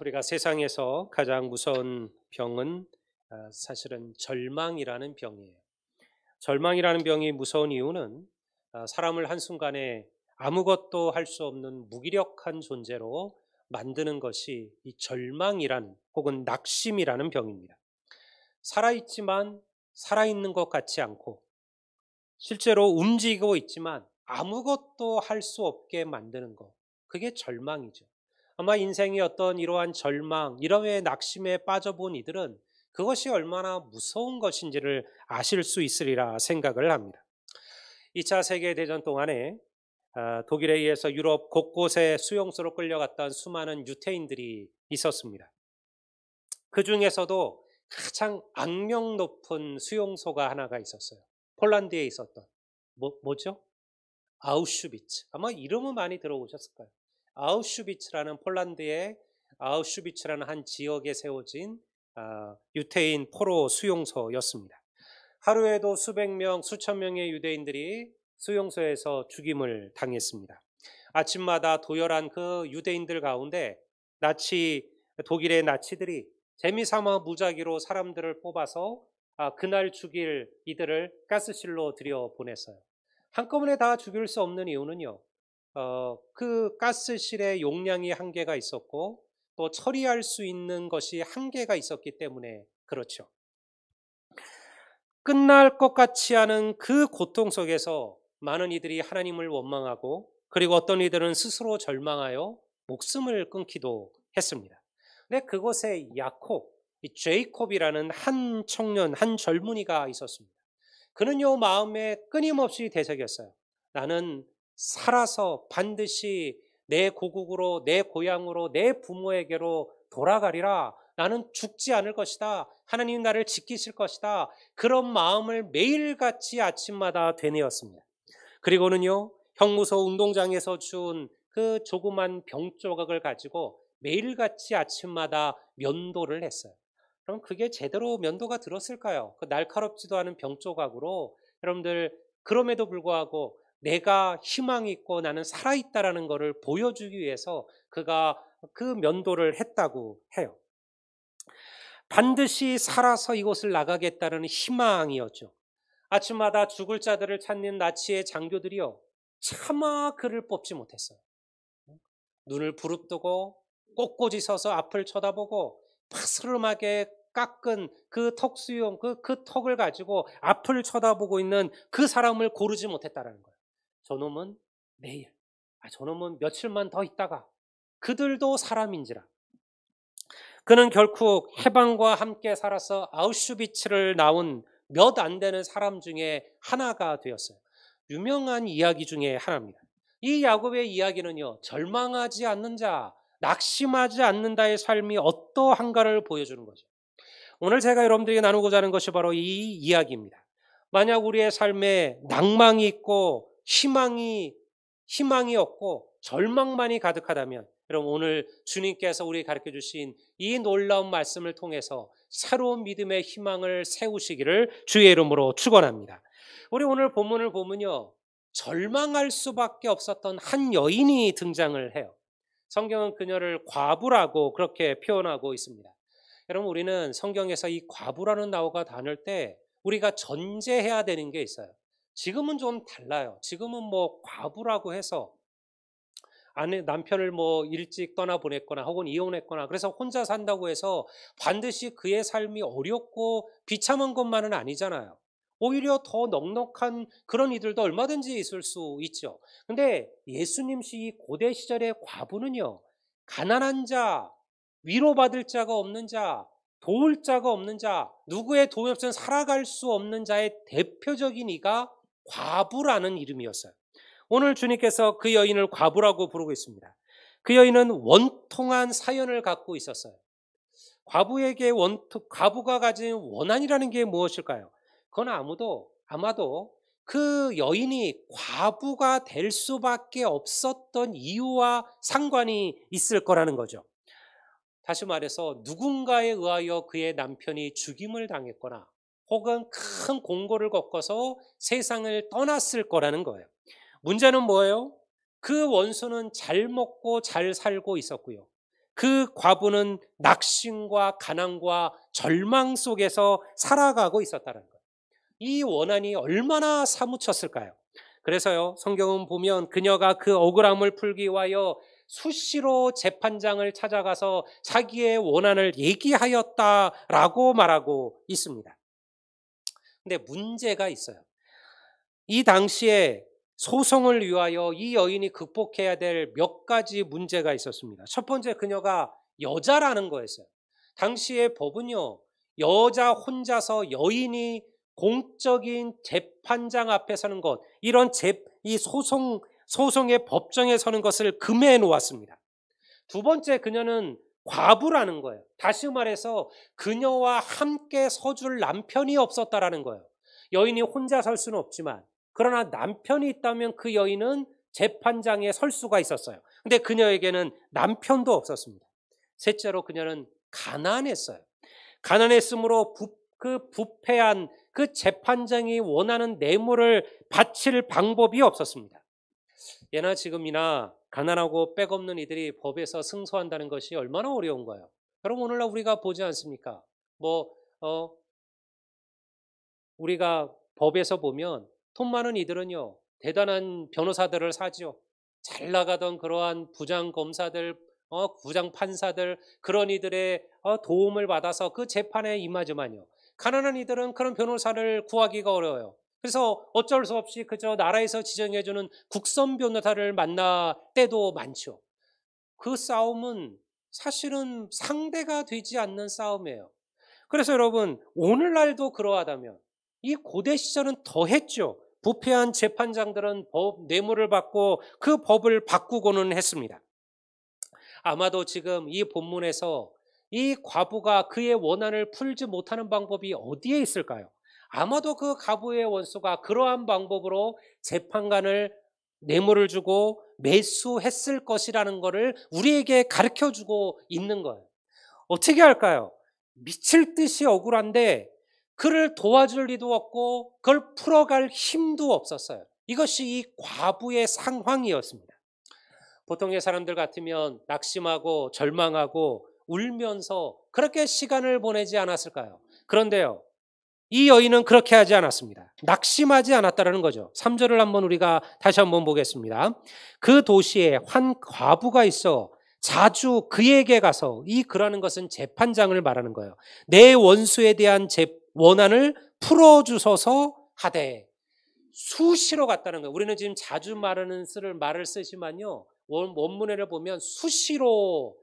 우리가 세상에서 가장 무서운 병은 사실은 절망이라는 병이에요. 절망이라는 병이 무서운 이유는 사람을 한순간에 아무것도 할 수 없는 무기력한 존재로 만드는 것이 이 절망이란 혹은 낙심이라는 병입니다. 살아있지만 살아있는 것 같지 않고 실제로 움직이고 있지만 아무것도 할 수 없게 만드는 것. 그게 절망이죠. 아마 인생의 어떤 이러한 절망, 이러한 낙심에 빠져본 이들은 그것이 얼마나 무서운 것인지를 아실 수 있으리라 생각을 합니다. 2차 세계대전 동안에 독일에 의해서 유럽 곳곳에 수용소로 끌려갔던 수많은 유태인들이 있었습니다. 그 중에서도 가장 악명 높은 수용소가 하나가 있었어요. 폴란드에 있었던. 뭐죠? 아우슈비츠. 아마 이름은 많이 들어보셨을 거예요. 아우슈비츠라는 폴란드의 아우슈비츠라는 한 지역에 세워진 유태인 포로 수용소였습니다. 하루에도 수백 명, 수천 명의 유대인들이 수용소에서 죽임을 당했습니다. 아침마다 도열한 그 유대인들 가운데 독일의 나치들이 재미삼아 무작위로 사람들을 뽑아서 그날 죽일 이들을 가스실로 들여보냈어요. 한꺼번에 다 죽일 수 없는 이유는요. 그 가스실의 용량이 한계가 있었고 또 처리할 수 있는 것이 한계가 있었기 때문에 그렇죠. 끝날 것 같지 않은 그 고통 속에서 많은 이들이 하나님을 원망하고 그리고 어떤 이들은 스스로 절망하여 목숨을 끊기도 했습니다. 근데 그곳에 이 제이콥이라는 한 청년, 한 젊은이가 있었습니다. 그는요 마음에 끊임없이 되새겼어요. 나는 살아서 반드시 내 고국으로, 내 고향으로, 내 부모에게로 돌아가리라. 나는 죽지 않을 것이다. 하나님 나를 지키실 것이다. 그런 마음을 매일같이 아침마다 되뇌었습니다. 그리고는요 형무소 운동장에서 준 그 조그만 병 조각을 가지고 매일같이 아침마다 면도를 했어요. 그럼 그게 제대로 면도가 들었을까요? 그 날카롭지도 않은 병 조각으로 여러분들 그럼에도 불구하고 내가 희망이 있고 나는 살아있다라는 것을 보여주기 위해서 그가 그 면도를 했다고 해요. 반드시 살아서 이곳을 나가겠다는 희망이었죠. 아침마다 죽을 자들을 찾는 나치의 장교들이요 차마 그를 뽑지 못했어요. 눈을 부릅뜨고 꼿꼿이 서서 앞을 쳐다보고 파스름하게 깎은 그 턱수염, 그 턱을 가지고 앞을 쳐다보고 있는 그 사람을 고르지 못했다라는 거예요. 저놈은 내일, 저놈은 며칠만 더 있다가 그들도 사람인지라. 그는 결국 해방과 함께 살아서 아우슈비츠를 나온 몇 안 되는 사람 중에 하나가 되었어요. 유명한 이야기 중에 하나입니다. 이 야곱의 이야기는요, 절망하지 않는 자, 낙심하지 않는다의 삶이 어떠한가를 보여주는 거죠. 오늘 제가 여러분들에게 나누고자 하는 것이 바로 이 이야기입니다. 만약 우리의 삶에 낭망이 있고 희망이 없고 절망만이 가득하다면 여러분 오늘 주님께서 우리에게 가르쳐 주신 이 놀라운 말씀을 통해서 새로운 믿음의 희망을 세우시기를 주의 이름으로 축원합니다. 우리 오늘 본문을 보면요. 절망할 수밖에 없었던 한 여인이 등장을 해요. 성경은 그녀를 과부라고 그렇게 표현하고 있습니다. 여러분 우리는 성경에서 이 과부라는 단어가 다닐 때 우리가 전제해야 되는 게 있어요. 지금은 좀 달라요. 지금은 뭐 과부라고 해서 아내 남편을 뭐 일찍 떠나보냈거나 혹은 이혼했거나 그래서 혼자 산다고 해서 반드시 그의 삶이 어렵고 비참한 것만은 아니잖아요. 오히려 더 넉넉한 그런 이들도 얼마든지 있을 수 있죠. 근데 예수님 시 고대 시절의 과부는요. 가난한 자, 위로받을 자가 없는 자, 도울 자가 없는 자, 누구의 도움 없이는 살아갈 수 없는 자의 대표적인 이가 과부라는 이름이었어요. 오늘 주님께서 그 여인을 과부라고 부르고 있습니다. 그 여인은 원통한 사연을 갖고 있었어요. 과부가 가진 원한이라는 게 무엇일까요? 그건 아마도 그 여인이 과부가 될 수밖에 없었던 이유와 상관이 있을 거라는 거죠. 다시 말해서 누군가에 의하여 그의 남편이 죽임을 당했거나 혹은 큰 공고를 겪어서 세상을 떠났을 거라는 거예요. 문제는 뭐예요? 그 원수는 잘 먹고 잘 살고 있었고요. 그 과부는 낙심과 가난과 절망 속에서 살아가고 있었다는 거예요. 이 원한이 얼마나 사무쳤을까요? 그래서요, 성경은 보면 그녀가 그 억울함을 풀기 위하여 수시로 재판장을 찾아가서 자기의 원한을 얘기하였다라고 말하고 있습니다. 근데 문제가 있어요. 이 당시에 소송을 위하여 이 여인이 극복해야 될 몇 가지 문제가 있었습니다. 첫 번째, 그녀가 여자라는 거였어요. 당시의 법은요, 여자 혼자서 여인이 공적인 재판장 앞에 서는 것, 이런 이 소송의 법정에 서는 것을 금해 놓았습니다. 두 번째, 그녀는 과부라는 거예요. 다시 말해서 그녀와 함께 서줄 남편이 없었다라는 거예요. 여인이 혼자 설 수는 없지만, 그러나 남편이 있다면 그 여인은 재판장에 설 수가 있었어요. 근데 그녀에게는 남편도 없었습니다. 셋째로, 그녀는 가난했어요. 가난했으므로 그 부패한 그 재판장이 원하는 뇌물을 바칠 방법이 없었습니다. 예나 지금이나 가난하고 빽없는 이들이 법에서 승소한다는 것이 얼마나 어려운가요? 여러분, 오늘날 우리가 보지 않습니까? 우리가 법에서 보면 돈 많은 이들은요, 대단한 변호사들을 사죠. 잘 나가던 그러한 부장 검사들, 부장 판사들, 그런 이들의 도움을 받아서 그 재판에 임하지만요, 가난한 이들은 그런 변호사를 구하기가 어려워요. 그래서 어쩔 수 없이 그저 나라에서 지정해주는 국선 변호사를 만날 때도 많죠. 그 싸움은 사실은 상대가 되지 않는 싸움이에요. 그래서 여러분, 오늘날도 그러하다면 이 고대 시절은 더했죠. 부패한 재판장들은 뇌물을 받고 그 법을 바꾸고는 했습니다. 아마도 지금 이 본문에서 이 과부가 그의 원한을 풀지 못하는 방법이 어디에 있을까요? 아마도 그 과부의 원수가 그러한 방법으로 재판관을 뇌물을 주고 매수했을 것이라는 것을 우리에게 가르쳐주고 있는 거예요. 어떻게 할까요? 미칠 듯이 억울한데 그를 도와줄 리도 없고 그걸 풀어갈 힘도 없었어요. 이것이 이 과부의 상황이었습니다. 보통의 사람들 같으면 낙심하고 절망하고 울면서 그렇게 시간을 보내지 않았을까요? 그런데요, 이 여인은 그렇게 하지 않았습니다. 낙심하지 않았다는 거죠. 3절을 한번 우리가 다시 한번 보겠습니다. 그 도시에 한 과부가 있어 자주 그에게 가서, 이 그라는 것은 재판장을 말하는 거예요. 내 원수에 대한 원한을 풀어주소서 하되, 수시로 갔다는 거예요. 우리는 지금 자주 말을 쓰지만요, 원문을 보면 수시로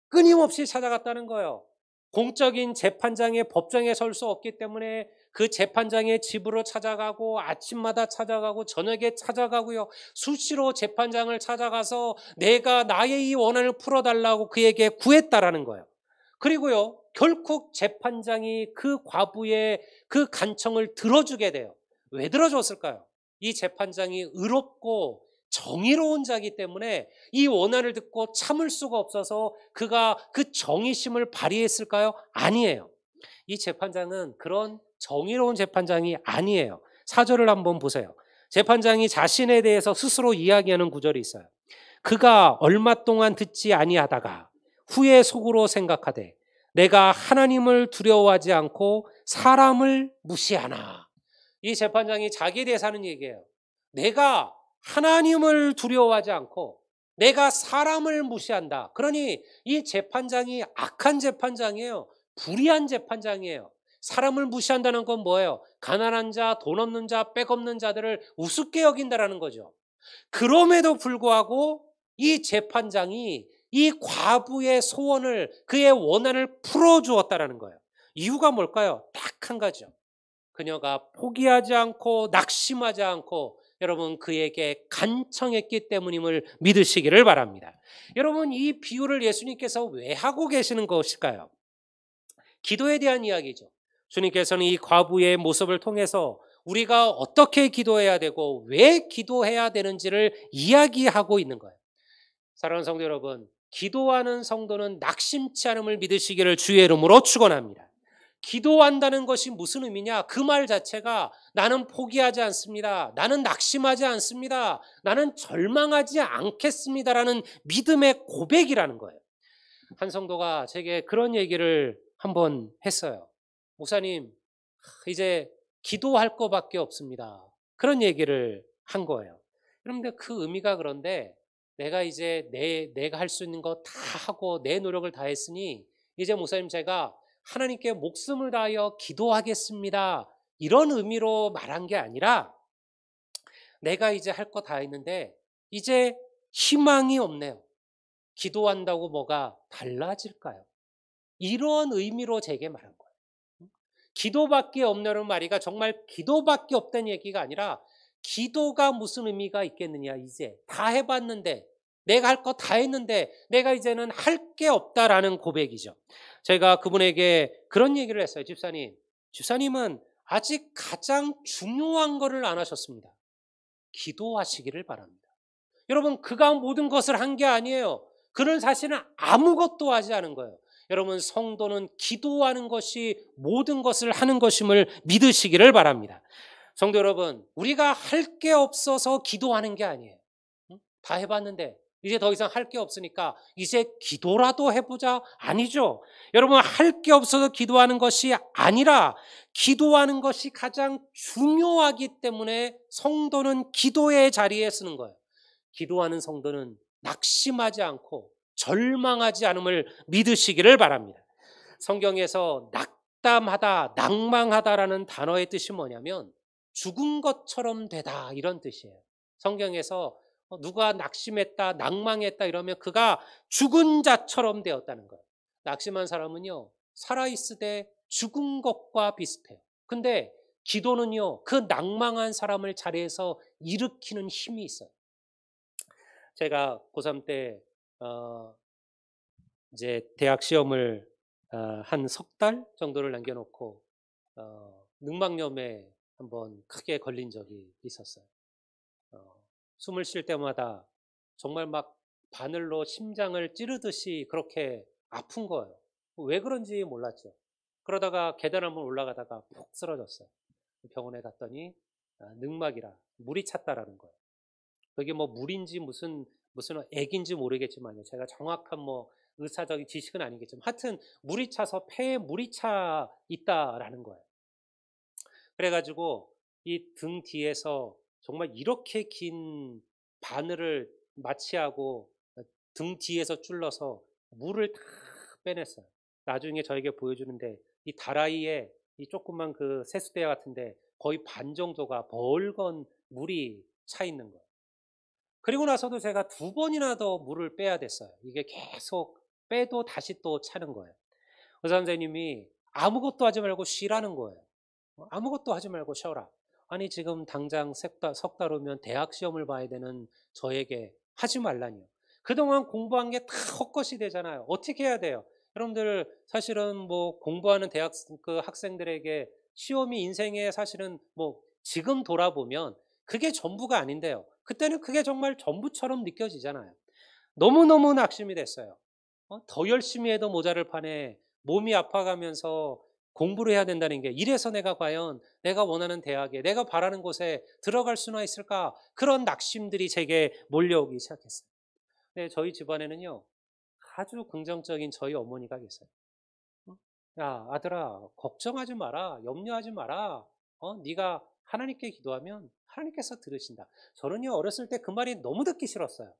끊임없이 찾아갔다는 거예요. 공적인 재판장의 법정에 설 수 없기 때문에 그 재판장의 집으로 찾아가고 아침마다 찾아가고 저녁에 찾아가고요. 수시로 재판장을 찾아가서 내가 나의 이 원한을 풀어달라고 그에게 구했다라는 거예요. 그리고요, 결국 재판장이 그 과부의 그 간청을 들어주게 돼요. 왜 들어줬을까요? 이 재판장이 의롭고 정의로운 자이기 때문에 이 원한을 듣고 참을 수가 없어서 그가 그 정의심을 발휘했을까요? 아니에요. 이 재판장은 그런 정의로운 재판장이 아니에요. 4절을 한번 보세요. 재판장이 자신에 대해서 스스로 이야기하는 구절이 있어요. 그가 얼마 동안 듣지 아니하다가 후에 속으로 생각하되 내가 하나님을 두려워하지 않고 사람을 무시하나. 이 재판장이 자기에 대해서 하는 얘기예요. 내가 하나님을 두려워하지 않고 내가 사람을 무시한다. 그러니 이 재판장이 악한 재판장이에요. 불의한 재판장이에요. 사람을 무시한다는 건 뭐예요? 가난한 자, 돈 없는 자, 빽 없는 자들을 우습게 여긴다라는 거죠. 그럼에도 불구하고 이 재판장이 이 과부의 소원을, 그의 원한을 풀어주었다라는 거예요. 이유가 뭘까요? 딱 한 가지요. 그녀가 포기하지 않고 낙심하지 않고 여러분 그에게 간청했기 때문임을 믿으시기를 바랍니다. 여러분, 이 비유를 예수님께서 왜 하고 계시는 것일까요? 기도에 대한 이야기죠. 주님께서는 이 과부의 모습을 통해서 우리가 어떻게 기도해야 되고 왜 기도해야 되는지를 이야기하고 있는 거예요. 사랑하는 성도 여러분, 기도하는 성도는 낙심치 않음을 믿으시기를 주의 이름으로 축원합니다. 기도한다는 것이 무슨 의미냐? 그 말 자체가 나는 포기하지 않습니다. 나는 낙심하지 않습니다. 나는 절망하지 않겠습니다라는 믿음의 고백이라는 거예요. 한 성도가 제게 그런 얘기를 한번 했어요. 목사님, 이제 기도할 거밖에 없습니다. 그런 얘기를 한 거예요. 그런데 그 의미가 그런데 내가 이제 내가 할 수 있는 거 다 하고 내 노력을 다 했으니 이제 목사님 제가 하나님께 목숨을 다하여 기도하겠습니다. 이런 의미로 말한 게 아니라 내가 이제 할 거 다 했는데 이제 희망이 없네요. 기도한다고 뭐가 달라질까요? 이런 의미로 제게 말한 거예요. 기도밖에 없냐는 말이가 정말 기도밖에 없다는 얘기가 아니라 기도가 무슨 의미가 있겠느냐. 이제 다 해봤는데 내가 할 거 다 했는데 내가 이제는 할 게 없다라는 고백이죠. 제가 그분에게 그런 얘기를 했어요. 집사님은 아직 가장 중요한 거를 안 하셨습니다. 기도하시기를 바랍니다. 여러분, 그가 모든 것을 한 게 아니에요. 그는 사실은 아무것도 하지 않은 거예요. 여러분, 성도는 기도하는 것이 모든 것을 하는 것임을 믿으시기를 바랍니다. 성도 여러분, 우리가 할 게 없어서 기도하는 게 아니에요. 다 해봤는데 이제 더 이상 할 게 없으니까 이제 기도라도 해보자. 아니죠. 여러분, 할 게 없어서 기도하는 것이 아니라 기도하는 것이 가장 중요하기 때문에 성도는 기도의 자리에 쓰는 거예요. 기도하는 성도는 낙심하지 않고 절망하지 않음을 믿으시기를 바랍니다. 성경에서 낙담하다, 낭망하다라는 단어의 뜻이 뭐냐면 죽은 것처럼 되다, 이런 뜻이에요. 성경에서 누가 낙심했다, 낭망했다 이러면 그가 죽은 자처럼 되었다는 거예요. 낙심한 사람은요, 살아있으되 죽은 것과 비슷해요. 근데 기도는요, 그 낭망한 사람을 자리에서 일으키는 힘이 있어요. 제가 고3 때 이제 대학 시험을 한 석 달 정도를 남겨놓고 늑막염에 한번 크게 걸린 적이 있었어요. 숨을 쉴 때마다 정말 막 바늘로 심장을 찌르듯이 그렇게 아픈 거예요. 왜 그런지 몰랐죠. 그러다가 계단 한번 올라가다가 푹 쓰러졌어요. 병원에 갔더니 늑막이라, 물이 찼다라는 거예요. 그게 뭐 물인지 무슨 액인지 모르겠지만요. 제가 정확한 뭐 의사적인 지식은 아니겠지만 하여튼 물이 차서 폐에 물이 차 있다라는 거예요. 그래가지고 이 등 뒤에서 정말 이렇게 긴 바늘을 마취하고 등 뒤에서 찔러서 물을 다 빼냈어요. 나중에 저에게 보여주는데 이 다라이에 이 조그만 그 세수대 같은데 거의 반 정도가 벌건 물이 차 있는 거예요. 그리고 나서도 제가 2번이나 더 물을 빼야 됐어요. 이게 계속 빼도 다시 또 차는 거예요. 의사 선생님이 아무것도 하지 말고 쉬라는 거예요. 아무것도 하지 말고 쉬어라. 아니, 지금 당장 석 달 후면 대학 시험을 봐야 되는 저에게 하지 말라니요. 그동안 공부한 게 다 헛것이 되잖아요. 어떻게 해야 돼요? 여러분들, 사실은 뭐 공부하는 대학 그 학생들에게 시험이 인생에 사실은 뭐 지금 돌아보면 그게 전부가 아닌데요. 그때는 그게 정말 전부처럼 느껴지잖아요. 너무너무 낙심이 됐어요. 더 열심히 해도 모자를 파네. 몸이 아파가면서 공부를 해야 된다는 게, 이래서 내가 과연 내가 원하는 대학에 내가 바라는 곳에 들어갈 수나 있을까? 그런 낙심들이 제게 몰려오기 시작했어요. 근데 저희 집안에는요, 아주 긍정적인 저희 어머니가 계세요. 야, 아들아, 걱정하지 마라. 염려하지 마라. 네가 하나님께 기도하면 하나님께서 들으신다. 저는요, 어렸을 때 그 말이 너무 듣기 싫었어요.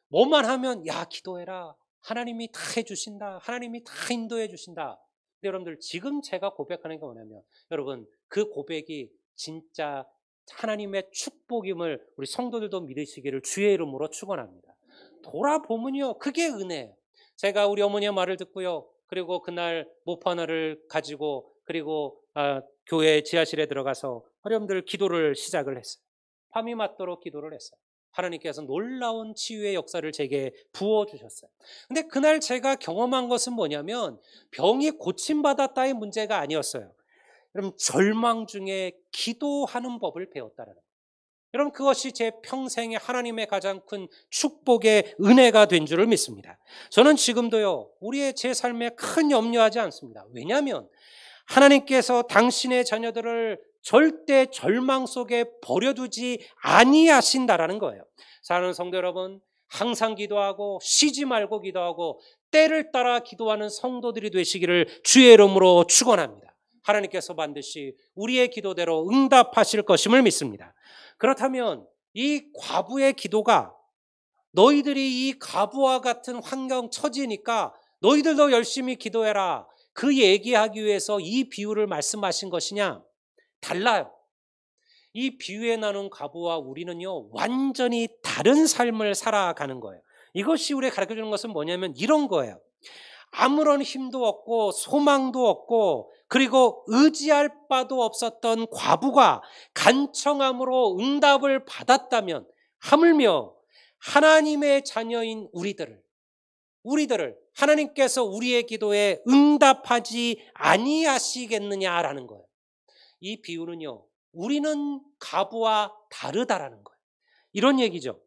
뭐만 하면 야, 기도해라. 하나님이 다 해주신다. 하나님이 다 인도해 주신다. 근데 여러분들, 지금 제가 고백하는 게 뭐냐면, 여러분, 그 고백이 진짜 하나님의 축복임을 우리 성도들도 믿으시기를 주의 이름으로 축원합니다. 돌아보면요, 그게 은혜예요. 제가 우리 어머니의 말을 듣고요, 그리고 그날 모포 하나를 가지고 그리고 교회 지하실에 들어가서 여러분들 기도를 시작을 했어요. 밤이 맞도록 기도를 했어요. 하나님께서 놀라운 치유의 역사를 제게 부어주셨어요. 근데 그날 제가 경험한 것은 뭐냐면 병이 고침받았다의 문제가 아니었어요. 여러분, 절망 중에 기도하는 법을 배웠다는 거예요. 여러분, 그것이 제 평생에 하나님의 가장 큰 축복의 은혜가 된 줄을 믿습니다. 저는 지금도요, 우리의 제 삶에 큰 염려하지 않습니다. 왜냐하면 하나님께서 당신의 자녀들을 절대 절망 속에 버려두지 아니하신다라는 거예요. 사랑하는 성도 여러분, 항상 기도하고 쉬지 말고 기도하고 때를 따라 기도하는 성도들이 되시기를 주의 이름으로 축원합니다. 하나님께서 반드시 우리의 기도대로 응답하실 것임을 믿습니다. 그렇다면 이 과부의 기도가 너희들이 이 과부와 같은 환경 처지니까 너희들도 열심히 기도해라, 그 얘기하기 위해서 이 비유를 말씀하신 것이냐? 달라요. 이 비유에 나눈 과부와 우리는요, 완전히 다른 삶을 살아가는 거예요. 이것이 우리에게 가르쳐주는 것은 뭐냐면 이런 거예요. 아무런 힘도 없고 소망도 없고 그리고 의지할 바도 없었던 과부가 간청함으로 응답을 받았다면, 하물며 하나님의 자녀인 우리들을 하나님께서 우리의 기도에 응답하지 아니하시겠느냐라는 거예요. 이 비유는요, 우리는 과부와 다르다라는 거예요. 이런 얘기죠.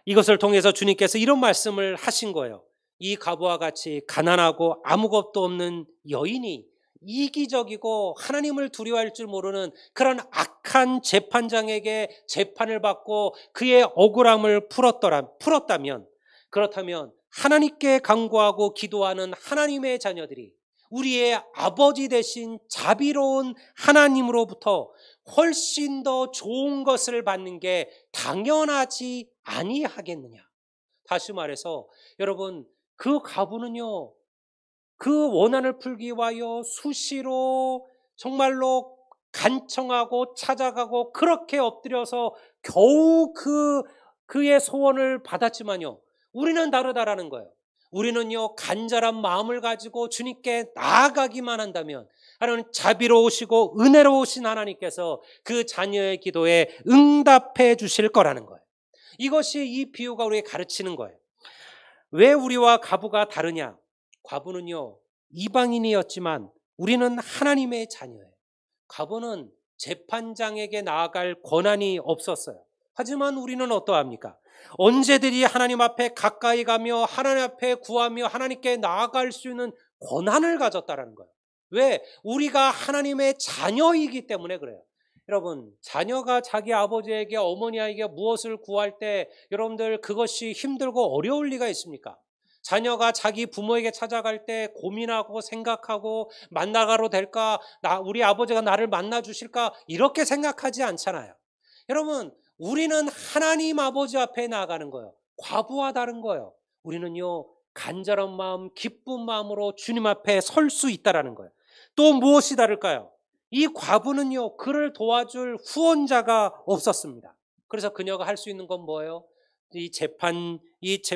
이것을 통해서 주님께서 이런 말씀을 하신 거예요. 이 과부와 같이 가난하고 아무것도 없는 여인이 이기적이고 하나님을 두려워할 줄 모르는 그런 악한 재판장에게 재판을 받고 그의 억울함을 풀었다면, 그렇다면 하나님께 간구하고 기도하는 하나님의 자녀들이 우리의 아버지 되신 자비로운 하나님으로부터 훨씬 더 좋은 것을 받는 게 당연하지 아니하겠느냐. 다시 말해서 여러분, 그 과부는요, 그 원한을 풀기 위하여 수시로 정말로 간청하고 찾아가고 그렇게 엎드려서 겨우 그의 소원을 받았지만요, 우리는 다르다라는 거예요. 우리는요, 간절한 마음을 가지고 주님께 나아가기만 한다면 하나님 자비로우시고 은혜로우신 하나님께서 그 자녀의 기도에 응답해 주실 거라는 거예요. 이것이 이 비유가 우리에게 가르치는 거예요. 왜 우리와 과부가 다르냐? 과부는요, 이방인이었지만 우리는 하나님의 자녀예요. 과부는 재판장에게 나아갈 권한이 없었어요. 하지만 우리는 어떠합니까? 언제든지 하나님 앞에 가까이 가며 하나님 앞에 구하며 하나님께 나아갈 수 있는 권한을 가졌다는 거예요. 왜? 우리가 하나님의 자녀이기 때문에 그래요. 여러분, 자녀가 자기 아버지에게 어머니에게 무엇을 구할 때 여러분들 그것이 힘들고 어려울 리가 있습니까? 자녀가 자기 부모에게 찾아갈 때 고민하고 생각하고 만나가로 될까? 우리 아버지가 나를 만나 주실까? 이렇게 생각하지 않잖아요. 여러분, 우리는 하나님 아버지 앞에 나아가는 거예요. 과부와 다른 거예요. 우리는요, 간절한 마음, 기쁜 마음으로 주님 앞에 설 수 있다라는 거예요. 또 무엇이 다를까요? 이 과부는요, 그를 도와줄 후원자가 없었습니다. 그래서 그녀가 할 수 있는 건 뭐예요? 이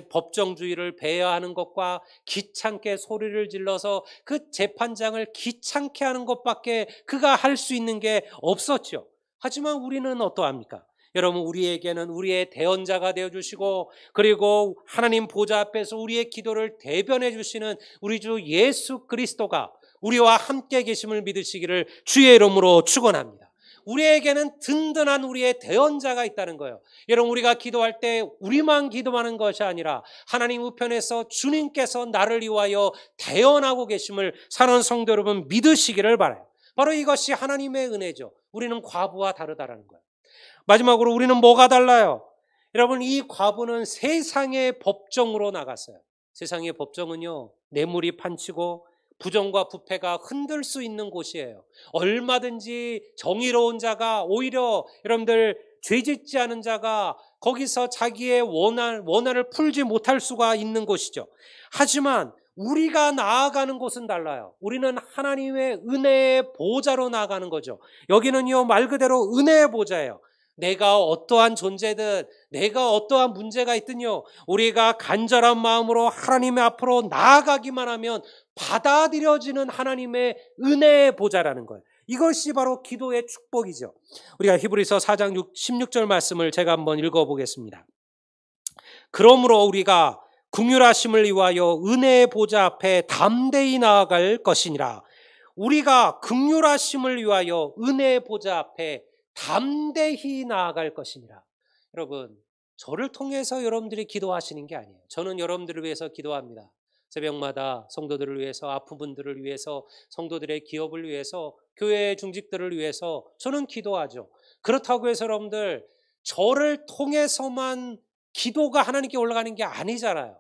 법정주의를 배회하는 것과 귀찮게 소리를 질러서 그 재판장을 귀찮게 하는 것밖에 그가 할 수 있는 게 없었죠. 하지만 우리는 어떠합니까? 여러분, 우리에게는 우리의 대언자가 되어주시고 그리고 하나님 보좌 앞에서 우리의 기도를 대변해 주시는 우리 주 예수 그리스도가 우리와 함께 계심을 믿으시기를 주의 이름으로 축원합니다. 우리에게는 든든한 우리의 대언자가 있다는 거예요. 여러분, 우리가 기도할 때 우리만 기도하는 것이 아니라 하나님 우편에서 주님께서 나를 위하여 대언하고 계심을 사랑하는 성도 여러분 믿으시기를 바라요. 바로 이것이 하나님의 은혜죠. 우리는 과부와 다르다는 거예요. 마지막으로 우리는 뭐가 달라요? 여러분, 이 과부는 세상의 법정으로 나갔어요. 세상의 법정은요, 뇌물이 판치고 부정과 부패가 흔들 수 있는 곳이에요. 얼마든지 정의로운 자가, 오히려 여러분들 죄짓지 않은 자가 거기서 자기의 원한을 풀지 못할 수가 있는 곳이죠. 하지만 우리가 나아가는 곳은 달라요. 우리는 하나님의 은혜의 보좌로 나아가는 거죠. 여기는요, 말 그대로 은혜의 보좌예요. 내가 어떠한 존재든 내가 어떠한 문제가 있든요, 우리가 간절한 마음으로 하나님의 앞으로 나아가기만 하면 받아들여지는 하나님의 은혜의 보좌라는 거예요. 이것이 바로 기도의 축복이죠. 우리가 히브리서 4장 16절 말씀을 제가 한번 읽어보겠습니다. 그러므로 우리가 긍휼하심을 위하여 은혜의 보좌 앞에 담대히 나아갈 것이니라. 우리가 긍휼하심을 위하여 은혜의 보좌 앞에 담대히 나아갈 것이니라. 여러분, 저를 통해서 여러분들이 기도하시는 게 아니에요. 저는 여러분들을 위해서 기도합니다. 새벽마다 성도들을 위해서, 아픈 분들을 위해서, 성도들의 기업을 위해서, 교회의 중직들을 위해서 저는 기도하죠. 그렇다고 해서 여러분들 저를 통해서만 기도가 하나님께 올라가는 게 아니잖아요.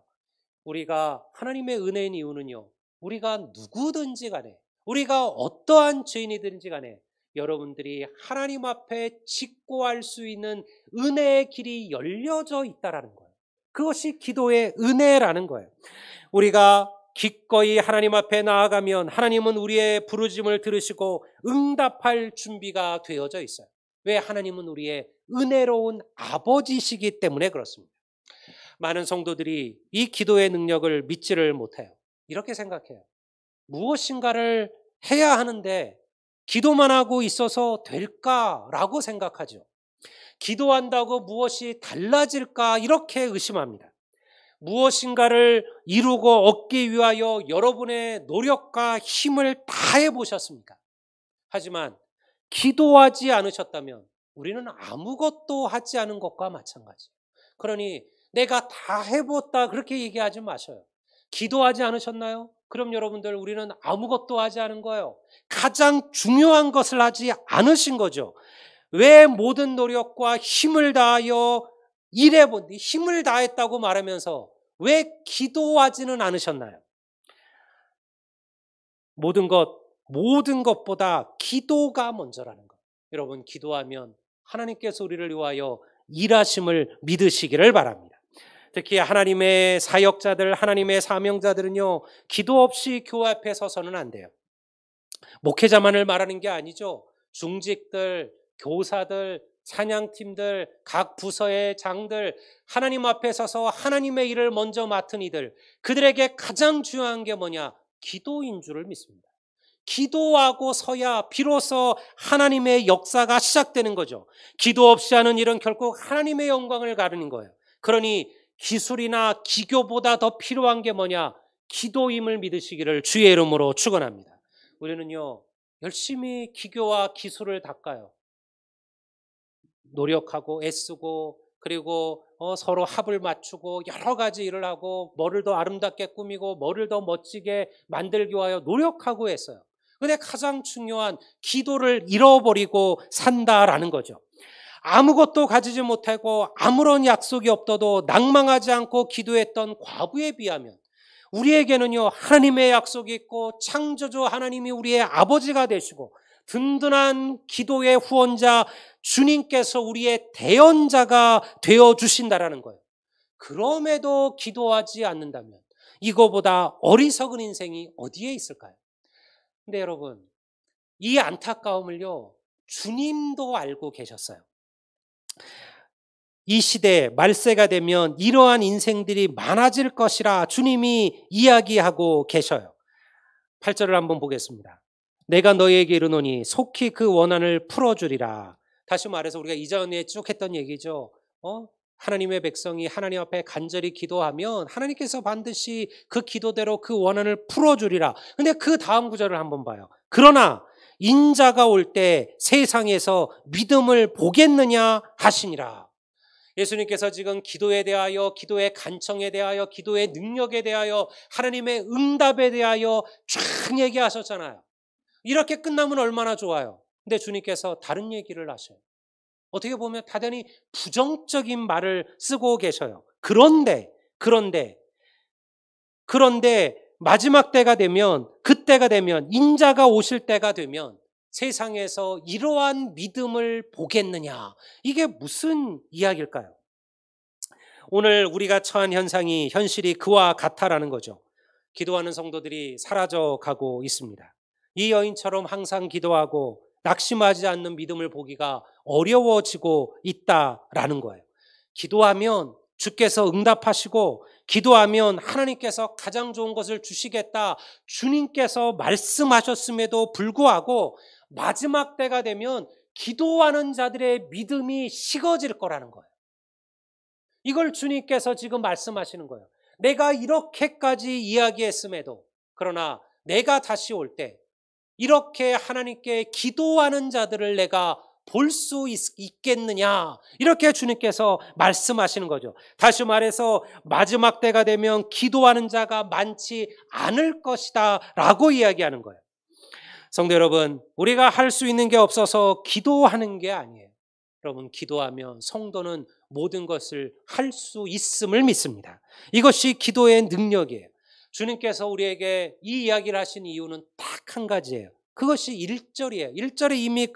우리가 하나님의 은혜인 이유는요, 우리가 누구든지 간에, 우리가 어떠한 죄인이든지 간에 여러분들이 하나님 앞에 직고할 수 있는 은혜의 길이 열려져 있다라는 거예요. 그것이 기도의 은혜라는 거예요. 우리가 기꺼이 하나님 앞에 나아가면 하나님은 우리의 부르심을 들으시고 응답할 준비가 되어져 있어요. 왜? 하나님은 우리의 은혜로운 아버지시기 때문에 그렇습니다. 많은 성도들이 이 기도의 능력을 믿지를 못해요. 이렇게 생각해요. 무엇인가를 해야 하는데 기도만 하고 있어서 될까라고 생각하죠. 기도한다고 무엇이 달라질까 이렇게 의심합니다. 무엇인가를 이루고 얻기 위하여 여러분의 노력과 힘을 다해 보셨습니까? 하지만 기도하지 않으셨다면 우리는 아무것도 하지 않은 것과 마찬가지예요. 그러니 내가 다 해봤다 그렇게 얘기하지 마셔요. 기도하지 않으셨나요? 그럼 여러분들 우리는 아무것도 하지 않은 거예요. 가장 중요한 것을 하지 않으신 거죠. 왜 모든 노력과 힘을 다하여 힘을 다했다고 말하면서 왜 기도하지는 않으셨나요? 모든 것보다 기도가 먼저라는 것. 여러분, 기도하면 하나님께서 우리를 위하여 일하심을 믿으시기를 바랍니다. 특히 하나님의 사역자들, 하나님의 사명자들은요, 기도 없이 교회 앞에 서서는 안 돼요. 목회자만을 말하는 게 아니죠. 중직들, 교사들, 찬양팀들, 각 부서의 장들, 하나님 앞에 서서 하나님의 일을 먼저 맡은 이들, 그들에게 가장 중요한 게 뭐냐? 기도인 줄을 믿습니다. 기도하고 서야 비로소 하나님의 역사가 시작되는 거죠. 기도 없이 하는 일은 결국 하나님의 영광을 가르는 거예요. 그러니 기술이나 기교보다 더 필요한 게 뭐냐? 기도임을 믿으시기를 주의 이름으로 축원합니다. 우리는요, 열심히 기교와 기술을 닦아요. 노력하고 애쓰고 그리고 서로 합을 맞추고 여러 가지 일을 하고 뭐를 더 아름답게 꾸미고 뭐를 더 멋지게 만들기 위하여 노력하고 했어요. 근데 가장 중요한 기도를 잃어버리고 산다라는 거죠. 아무것도 가지지 못하고 아무런 약속이 없어도 낭망하지 않고 기도했던 과부에 비하면 우리에게는요, 하나님의 약속이 있고 창조주 하나님이 우리의 아버지가 되시고 든든한 기도의 후원자 주님께서 우리의 대언자가 되어주신다라는 거예요. 그럼에도 기도하지 않는다면 이거보다 어리석은 인생이 어디에 있을까요? 근데 여러분, 이 안타까움을요, 주님도 알고 계셨어요. 이 시대에 말세가 되면 이러한 인생들이 많아질 것이라 주님이 이야기하고 계셔요. 8절을 한번 보겠습니다. 내가 너희에게 이르노니 속히 그 원한을 풀어주리라. 다시 말해서 우리가 이전에 쭉 했던 얘기죠. 하나님의 백성이 하나님 앞에 간절히 기도하면 하나님께서 반드시 그 기도대로 그 원한을 풀어주리라. 근데 그 다음 구절을 한번 봐요. 그러나 인자가 올 때 세상에서 믿음을 보겠느냐 하시니라. 예수님께서 지금 기도에 대하여, 기도의 간청에 대하여, 기도의 능력에 대하여, 하나님의 응답에 대하여 쫙 얘기하셨잖아요. 이렇게 끝나면 얼마나 좋아요. 근데 주님께서 다른 얘기를 하셔요. 어떻게 보면 다단히 부정적인 말을 쓰고 계셔요. 그런데 마지막 때가 되면, 그때가 되면, 인자가 오실 때가 되면 세상에서 이러한 믿음을 보겠느냐? 이게 무슨 이야기일까요? 오늘 우리가 처한 현실이 그와 같다라는 거죠. 기도하는 성도들이 사라져가고 있습니다. 이 여인처럼 항상 기도하고 낙심하지 않는 믿음을 보기가 어려워지고 있다라는 거예요. 기도하면 주께서 응답하시고 기도하면 하나님께서 가장 좋은 것을 주시겠다. 주님께서 말씀하셨음에도 불구하고 마지막 때가 되면 기도하는 자들의 믿음이 식어질 거라는 거예요. 이걸 주님께서 지금 말씀하시는 거예요. 내가 이렇게까지 이야기했음에도 그러나 내가 다시 올 때 이렇게 하나님께 기도하는 자들을 내가 볼 수 있겠느냐, 이렇게 주님께서 말씀하시는 거죠. 다시 말해서 마지막 때가 되면 기도하는 자가 많지 않을 것이다 라고 이야기하는 거예요. 성도 여러분, 우리가 할 수 있는 게 없어서 기도하는 게 아니에요. 여러분, 기도하면 성도는 모든 것을 할 수 있음을 믿습니다. 이것이 기도의 능력이에요. 주님께서 우리에게 이 이야기를 하신 이유는 딱 한 가지예요. 그것이 1절이에요. 1절에 이미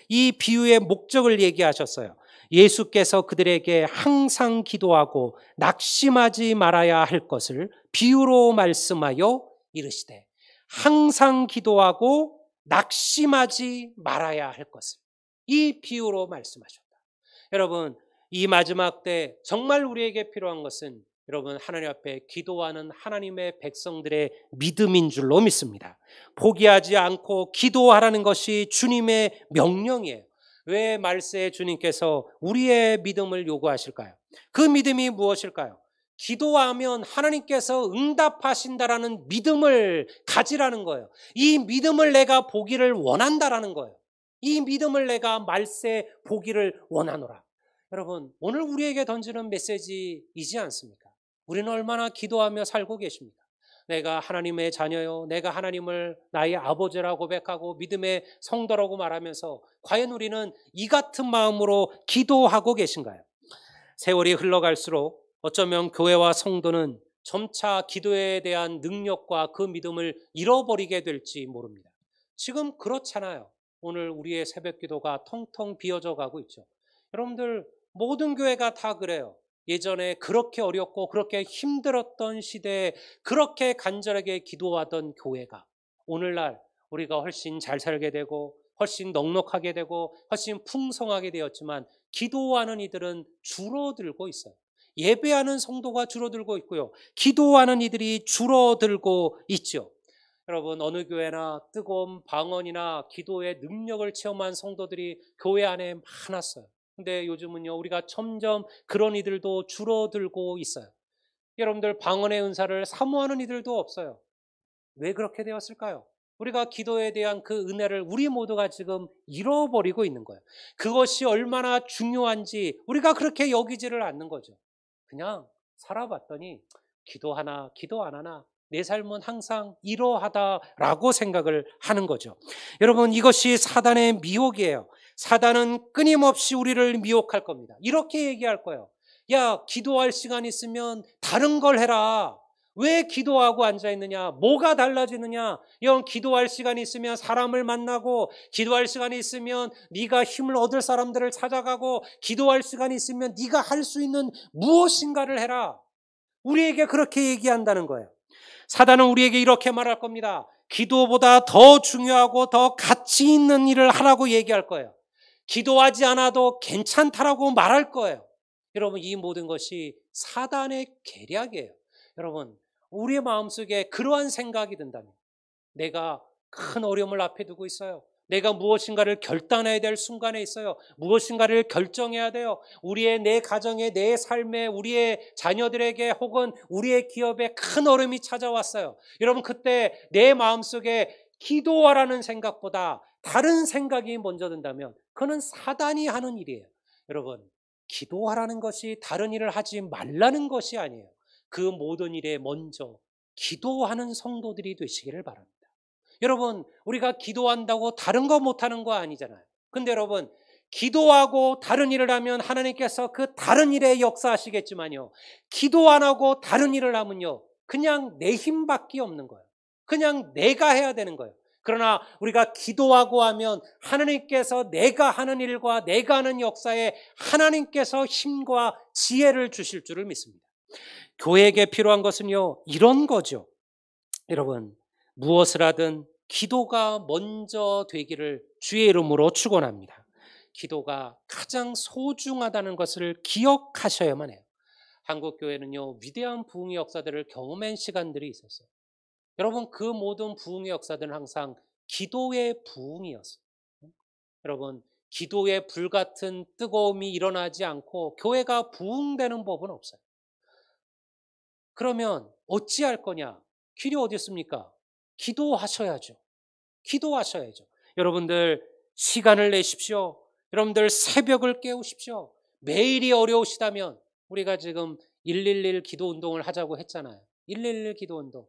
이 비유의 목적을 얘기하셨어요. 예수께서 그들에게 항상 기도하고 낙심하지 말아야 할 것을 비유로 말씀하여 이르시되, 항상 기도하고 낙심하지 말아야 할 것을 이 비유로 말씀하셨다. 여러분, 이 마지막 때 정말 우리에게 필요한 것은 여러분 하나님 앞에 기도하는 하나님의 백성들의 믿음인 줄로 믿습니다. 포기하지 않고 기도하라는 것이 주님의 명령이에요. 왜 말세에 주님께서 우리의 믿음을 요구하실까요? 그 믿음이 무엇일까요? 기도하면 하나님께서 응답하신다라는 믿음을 가지라는 거예요. 이 믿음을 내가 보기를 원한다라는 거예요. 이 믿음을 내가 말세 보기를 원하노라. 여러분, 오늘 우리에게 던지는 메시지이지 않습니까? 우리는 얼마나 기도하며 살고 계십니까? 내가 하나님의 자녀요, 내가 하나님을 나의 아버지라고 고백하고 믿음의 성도라고 말하면서 과연 우리는 이 같은 마음으로 기도하고 계신가요? 세월이 흘러갈수록 어쩌면 교회와 성도는 점차 기도에 대한 능력과 그 믿음을 잃어버리게 될지 모릅니다. 지금 그렇잖아요. 오늘 우리의 새벽 기도가 텅텅 비어져 가고 있죠. 여러분들, 모든 교회가 다 그래요. 예전에 그렇게 어렵고 그렇게 힘들었던 시대에 그렇게 간절하게 기도하던 교회가 오늘날 우리가 훨씬 잘 살게 되고 훨씬 넉넉하게 되고 훨씬 풍성하게 되었지만 기도하는 이들은 줄어들고 있어요. 예배하는 성도가 줄어들고 있고요. 기도하는 이들이 줄어들고 있죠. 여러분, 어느 교회나 뜨거운 방언이나 기도의 능력을 체험한 성도들이 교회 안에 많았어요. 근데 요즘은요, 우리가 점점 그런 이들도 줄어들고 있어요. 여러분들, 방언의 은사를 사모하는 이들도 없어요. 왜 그렇게 되었을까요? 우리가 기도에 대한 그 은혜를 우리 모두가 지금 잃어버리고 있는 거예요. 그것이 얼마나 중요한지 우리가 그렇게 여기지를 않는 거죠. 그냥 살아봤더니 기도하나 기도 안 하나 내 삶은 항상 이러하다라고 생각을 하는 거죠. 여러분, 이것이 사단의 미혹이에요. 사단은 끊임없이 우리를 미혹할 겁니다. 이렇게 얘기할 거예요. 야, 기도할 시간 있으면 다른 걸 해라. 왜 기도하고 앉아있느냐? 뭐가 달라지느냐? 영, 기도할 시간이 있으면 사람을 만나고, 기도할 시간이 있으면 네가 힘을 얻을 사람들을 찾아가고, 기도할 시간이 있으면 네가 할 수 있는 무엇인가를 해라. 우리에게 그렇게 얘기한다는 거예요. 사단은 우리에게 이렇게 말할 겁니다. 기도보다 더 중요하고 더 가치 있는 일을 하라고 얘기할 거예요. 기도하지 않아도 괜찮다라고 말할 거예요. 여러분, 이 모든 것이 사단의 계략이에요. 여러분, 우리의 마음속에 그러한 생각이 든다면, 내가 큰 어려움을 앞에 두고 있어요. 내가 무엇인가를 결단해야 될 순간에 있어요. 무엇인가를 결정해야 돼요. 내 가정에, 내 삶에, 우리의 자녀들에게 혹은 우리의 기업에 큰 어려움이 찾아왔어요. 여러분, 그때 내 마음속에 기도하라는 생각보다 다른 생각이 먼저 든다면 그는 사단이 하는 일이에요. 여러분, 기도하라는 것이 다른 일을 하지 말라는 것이 아니에요. 그 모든 일에 먼저 기도하는 성도들이 되시기를 바랍니다. 여러분, 우리가 기도한다고 다른 거 못하는 거 아니잖아요. 근데 여러분, 기도하고 다른 일을 하면 하나님께서 그 다른 일에 역사하시겠지만요, 기도 안 하고 다른 일을 하면요, 그냥 내 힘밖에 없는 거예요. 그냥 내가 해야 되는 거예요. 그러나 우리가 기도하고 하면 하나님께서 내가 하는 일과 내가 하는 역사에 하나님께서 힘과 지혜를 주실 줄을 믿습니다. 교회에게 필요한 것은요, 이런 거죠. 여러분, 무엇을 하든 기도가 먼저 되기를 주의 이름으로 축원합니다. 기도가 가장 소중하다는 것을 기억하셔야만 해요. 한국 교회는요, 위대한 부흥의 역사들을 경험한 시간들이 있었어요. 여러분, 그 모든 부흥의 역사들은 항상 기도의 부흥이었어요. 여러분, 기도의 불같은 뜨거움이 일어나지 않고 교회가 부흥되는 법은 없어요. 그러면 어찌할 거냐? 길이 어디 있습니까? 기도하셔야죠. 기도하셔야죠. 여러분들, 시간을 내십시오. 여러분들, 새벽을 깨우십시오. 매일이 어려우시다면 우리가 지금 111 기도 운동을 하자고 했잖아요. 111 기도 운동.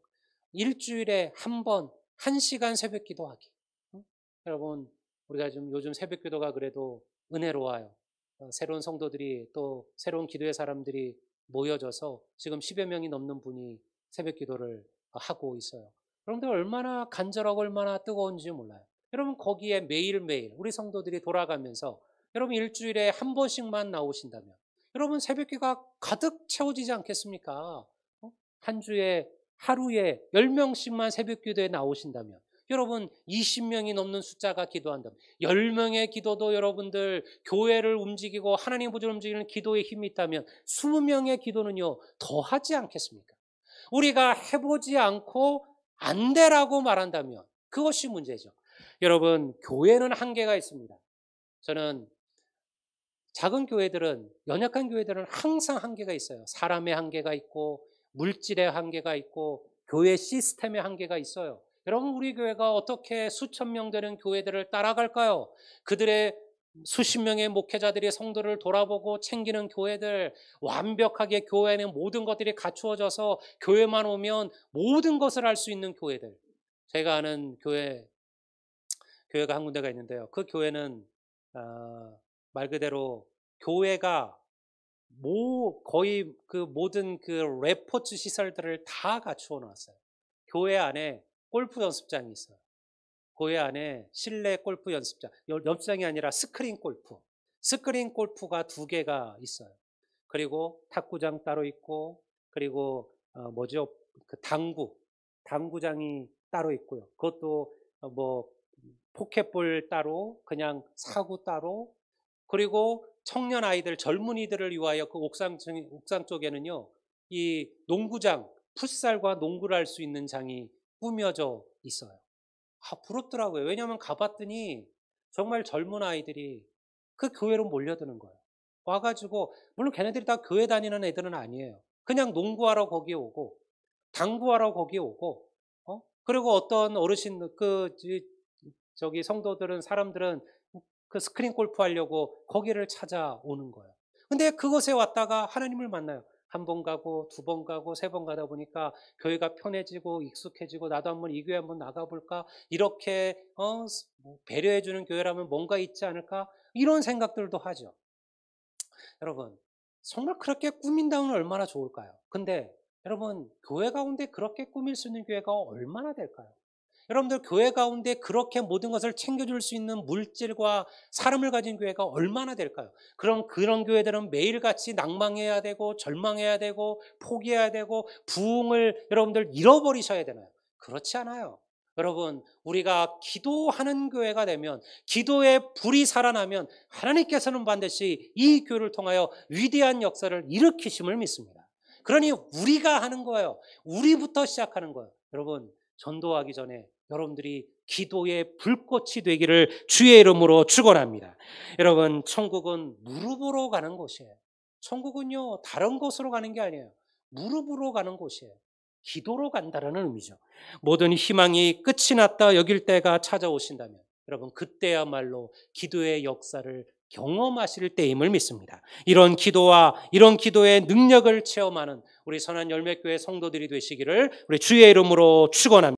일주일에 한 번, 1시간 새벽 기도하기. 응? 여러분, 우리가 지금 요즘 새벽 기도가 그래도 은혜로워요. 새로운 성도들이 또 새로운 기도의 사람들이 모여져서 지금 10여 명이 넘는 분이 새벽 기도를 하고 있어요. 여러분들 얼마나 간절하고 얼마나 뜨거운지 몰라요. 여러분 거기에 매일매일 우리 성도들이 돌아가면서 여러분 일주일에 한 번씩만 나오신다면 여러분 새벽기가 가득 채워지지 않겠습니까? 한 주에 하루에 10명씩만 새벽기도에 나오신다면 여러분 20명이 넘는 숫자가 기도한다면 10명의 기도도 여러분들 교회를 움직이고 하나님의 보좌를 움직이는 기도에 힘이 있다면 20명의 기도는요 더하지 않겠습니까? 우리가 해보지 않고 안 되라고 말한다면 그것이 문제죠. 여러분 교회는 한계가 있습니다. 저는 작은 교회들은 연약한 교회들은 항상 한계가 있어요. 사람의 한계가 있고 물질의 한계가 있고 교회 시스템의 한계가 있어요. 여러분 우리 교회가 어떻게 수천 명 되는 교회들을 따라갈까요? 그들의 수십 명의 목회자들이 성도를 돌아보고 챙기는 교회들, 완벽하게 교회는 모든 것들이 갖추어져서 교회만 오면 모든 것을 할 수 있는 교회들. 제가 아는 교회가 한 군데가 있는데요. 그 교회는 말 그대로 교회가 거의 그 모든 그 레포츠 시설들을 다 갖추어 놨어요. 교회 안에 골프 연습장이 있어요. 교회 안에 실내 골프 연습장이 아니라 스크린 골프가 2개가 있어요. 그리고 탁구장 따로 있고, 그리고 그 당구장이 따로 있고요. 그것도 뭐 포켓볼 따로, 그냥 사구 따로, 그리고 청년 아이들, 젊은이들을 위하여 그 옥상 쪽에는요, 이 농구장, 풋살과 농구를 할 수 있는 장이 꾸며져 있어요. 부럽더라고요. 왜냐하면 가봤더니 정말 젊은 아이들이 그 교회로 몰려드는 거예요. 와가지고, 물론 걔네들이 다 교회 다니는 애들은 아니에요. 그냥 농구하러 거기에 오고, 당구하러 거기에 오고, 그리고 어떤 어르신, 성도들은, 사람들은 그 스크린 골프 하려고 거기를 찾아오는 거예요. 근데 그곳에 왔다가 하나님을 만나요. 1번 가고 2번 가고 3번 가다 보니까 교회가 편해지고 익숙해지고 나도 한번 이 교회 한번 나가볼까? 이렇게 배려해주는 교회라면 뭔가 있지 않을까? 이런 생각들도 하죠. 여러분 정말 그렇게 꾸민다면 얼마나 좋을까요? 근데 여러분 교회 가운데 그렇게 꾸밀 수 있는 교회가 얼마나 될까요? 여러분들 교회 가운데 그렇게 모든 것을 챙겨줄 수 있는 물질과 사람을 가진 교회가 얼마나 될까요? 그럼 그런 교회들은 매일같이 낭망해야 되고 절망해야 되고 포기해야 되고 부흥을 여러분들 잃어버리셔야 되나요? 그렇지 않아요. 여러분 우리가 기도하는 교회가 되면 기도의 불이 살아나면 하나님께서는 반드시 이 교회를 통하여 위대한 역사를 일으키심을 믿습니다. 그러니 우리가 하는 거예요. 우리부터 시작하는 거예요. 여러분 전도하기 전에 여러분들이 기도의 불꽃이 되기를 주의 이름으로 축원합니다. 여러분 천국은 무릎으로 가는 곳이에요. 천국은요 다른 곳으로 가는 게 아니에요. 무릎으로 가는 곳이에요. 기도로 간다라는 의미죠. 모든 희망이 끝이 났다 여길 때가 찾아오신다면 여러분 그때야말로 기도의 역사를 경험하실 때임을 믿습니다. 이런 기도와 이런 기도의 능력을 체험하는 우리 선한 열매교회 성도들이 되시기를 우리 주의 이름으로 축원합니다.